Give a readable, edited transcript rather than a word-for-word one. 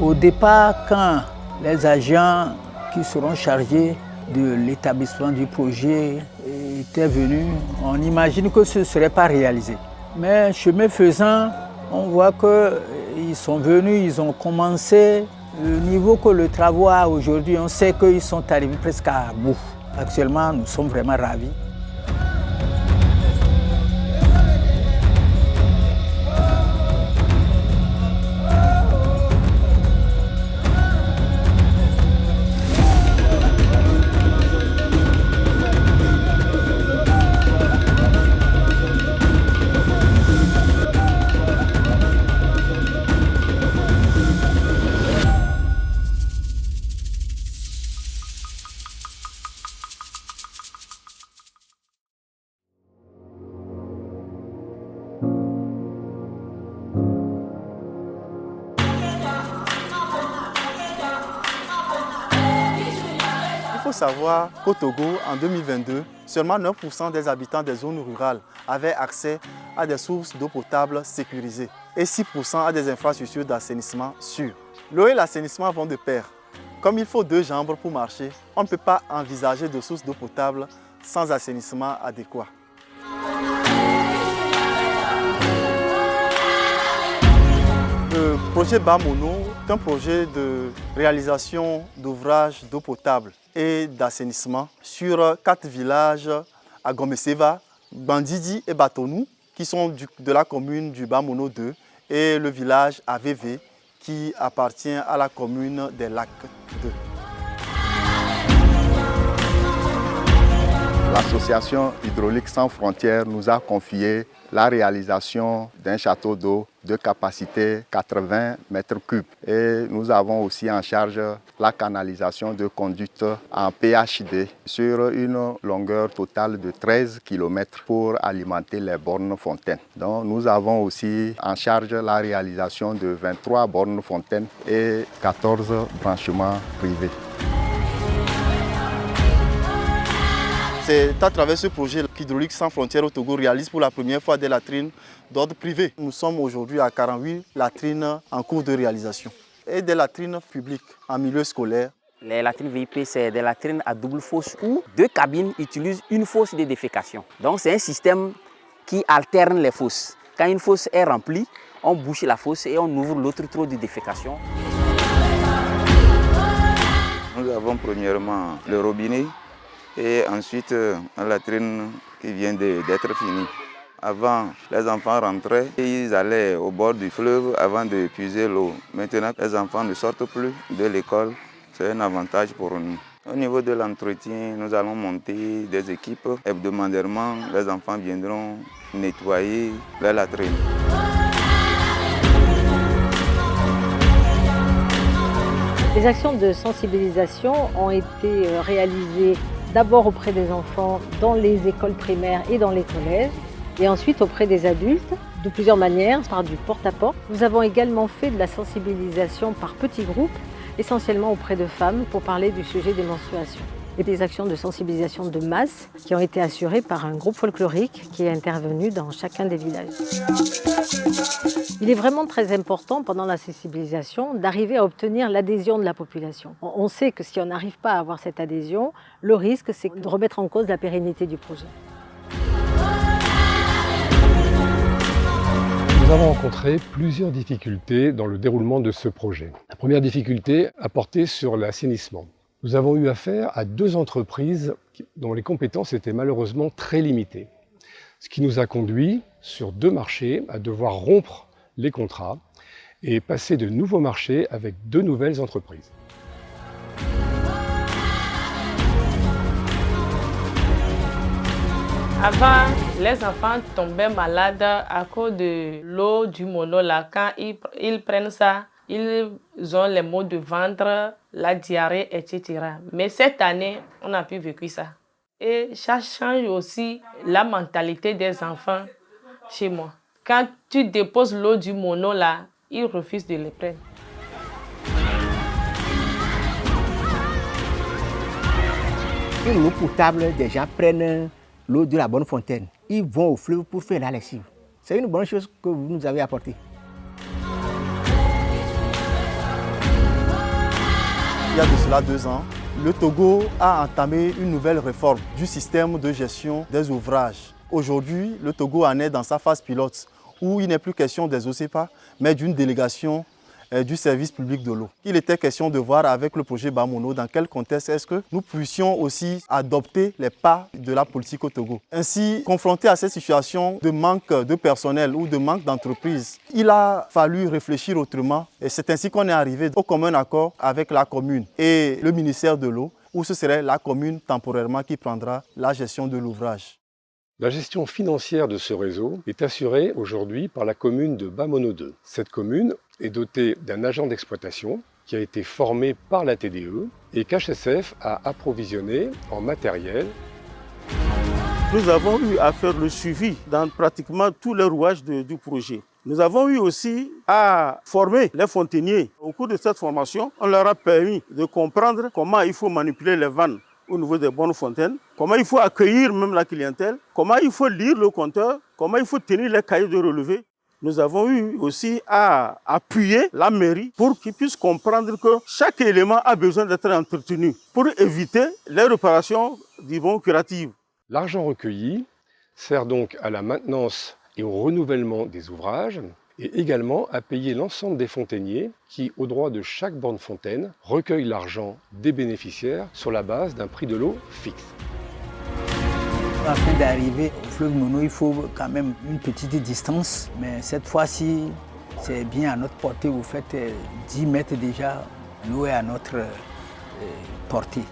Au départ, quand les agents qui seront chargés de l'établissement du projet étaient venus, on imagine que ce ne serait pas réalisé. Mais chemin faisant, on voit qu'ils sont venus, ils ont commencé. Le niveau que le travail a aujourd'hui, on sait qu'ils sont arrivés presque à bout. Actuellement, nous sommes vraiment ravis. Il faut savoir qu'au Togo, en 2022, seulement 9% des habitants des zones rurales avaient accès à des sources d'eau potable sécurisées et 6% à des infrastructures d'assainissement sûres. L'eau et l'assainissement vont de pair. Comme il faut 2 jambes pour marcher, on ne peut pas envisager de sources d'eau potable sans assainissement adéquat. Le projet Bamono est un projet de réalisation d'ouvrages d'eau potable et d'assainissement sur 4 villages à Gomeseva, Bandidi et Batonou, qui sont de la commune du Bamono 2, et le village AVV, qui appartient à la commune des Lacs 2. L'association Hydraulique Sans Frontières nous a confié la réalisation d'un château d'eau de capacité 80 mètres cubes. Et nous avons aussi en charge la canalisation de conduite en PHD sur une longueur totale de 13 km pour alimenter les bornes fontaines. Donc nous avons aussi en charge la réalisation de 23 bornes fontaines et 14 branchements privés. C'est à travers ce projet qu'Hydraulique Sans Frontières au Togo réalise pour la première fois des latrines d'ordre privé. Nous sommes aujourd'hui à 48 latrines en cours de réalisation et des latrines publiques en milieu scolaire. Les latrines VIP, c'est des latrines à double fosse où 2 cabines utilisent une fosse de défécation. Donc c'est un système qui alterne les fosses. Quand une fosse est remplie, on bouche la fosse et on ouvre l'autre trou de défécation. Nous avons premièrement le robinet et ensuite une latrine qui vient d'être finie. Avant, les enfants rentraient et ils allaient au bord du fleuve avant de puiser l'eau. Maintenant, les enfants ne sortent plus de l'école. C'est un avantage pour nous. Au niveau de l'entretien, nous allons monter des équipes. Hebdomadairement, les enfants viendront nettoyer les latrines. Les actions de sensibilisation ont été réalisées d'abord auprès des enfants dans les écoles primaires et dans les collèges, et ensuite auprès des adultes, de plusieurs manières, par du porte-à-porte. Nous avons également fait de la sensibilisation par petits groupes, essentiellement auprès de femmes, pour parler du sujet des menstruations. Et des actions de sensibilisation de masse qui ont été assurées par un groupe folklorique qui est intervenu dans chacun des villages. Il est vraiment très important pendant la sensibilisation d'arriver à obtenir l'adhésion de la population. On sait que si on n'arrive pas à avoir cette adhésion, le risque c'est de remettre en cause la pérennité du projet. Nous avons rencontré plusieurs difficultés dans le déroulement de ce projet. La première difficulté a porté sur l'assainissement. Nous avons eu affaire à 2 entreprises dont les compétences étaient malheureusement très limitées. Ce qui nous a conduit, sur 2 marchés, à devoir rompre les contrats et passer de nouveaux marchés avec 2 nouvelles entreprises. Avant, les enfants tombaient malades à cause de l'eau du mono. Là, quand ils prennent ça, ils ont les maux de ventre, la diarrhée, etc. Mais cette année, on a pu vivre ça. Et ça change aussi la mentalité des enfants chez moi. Quand tu déposes l'eau du mono, là, ils refusent de les prendre. Pour l'eau potable, des gens prennent l'eau de la bonne fontaine. Ils vont au fleuve pour faire la lessive. C'est une bonne chose que vous nous avez apportée. il y a de cela 2 ans, le Togo a entamé une nouvelle réforme du système de gestion des ouvrages. Aujourd'hui, le Togo en est dans sa phase pilote, où il n'est plus question des OCPA, mais d'une délégation du service public de l'eau. Il était question de voir avec le projet Bamono dans quel contexte est-ce que nous puissions aussi adopter les pas de la politique au Togo. Ainsi, confronté à cette situation de manque de personnel ou de manque d'entreprise, il a fallu réfléchir autrement et c'est ainsi qu'on est arrivé au commun accord avec la commune et le ministère de l'eau, où ce serait la commune temporairement qui prendra la gestion de l'ouvrage. La gestion financière de ce réseau est assurée aujourd'hui par la commune de Bamono 2. Cette commune est dotée d'un agent d'exploitation qui a été formé par la TDE et qu'HSF a approvisionné en matériel. Nous avons eu à faire le suivi dans pratiquement tous les rouages du projet. Nous avons eu aussi à former les fontainiers. Au cours de cette formation, on leur a permis de comprendre comment il faut manipuler les vannes au niveau des bonnes fontaines, comment il faut accueillir même la clientèle, comment il faut lire le compteur, comment il faut tenir les cahiers de relevé. Nous avons eu aussi à appuyer la mairie pour qu'ils puissent comprendre que chaque élément a besoin d'être entretenu pour éviter les réparations, disons, curatives. L'argent recueilli sert donc à la maintenance et au renouvellement des ouvrages et également à payer l'ensemble des fontainiers qui, au droit de chaque borne fontaine, recueillent l'argent des bénéficiaires sur la base d'un prix de l'eau fixe. Afin d'arriver au fleuve Mono, il faut quand même une petite distance, mais cette fois-ci, c'est bien à notre portée. Vous faites 10 mètres déjà, l'eau est à notre portée.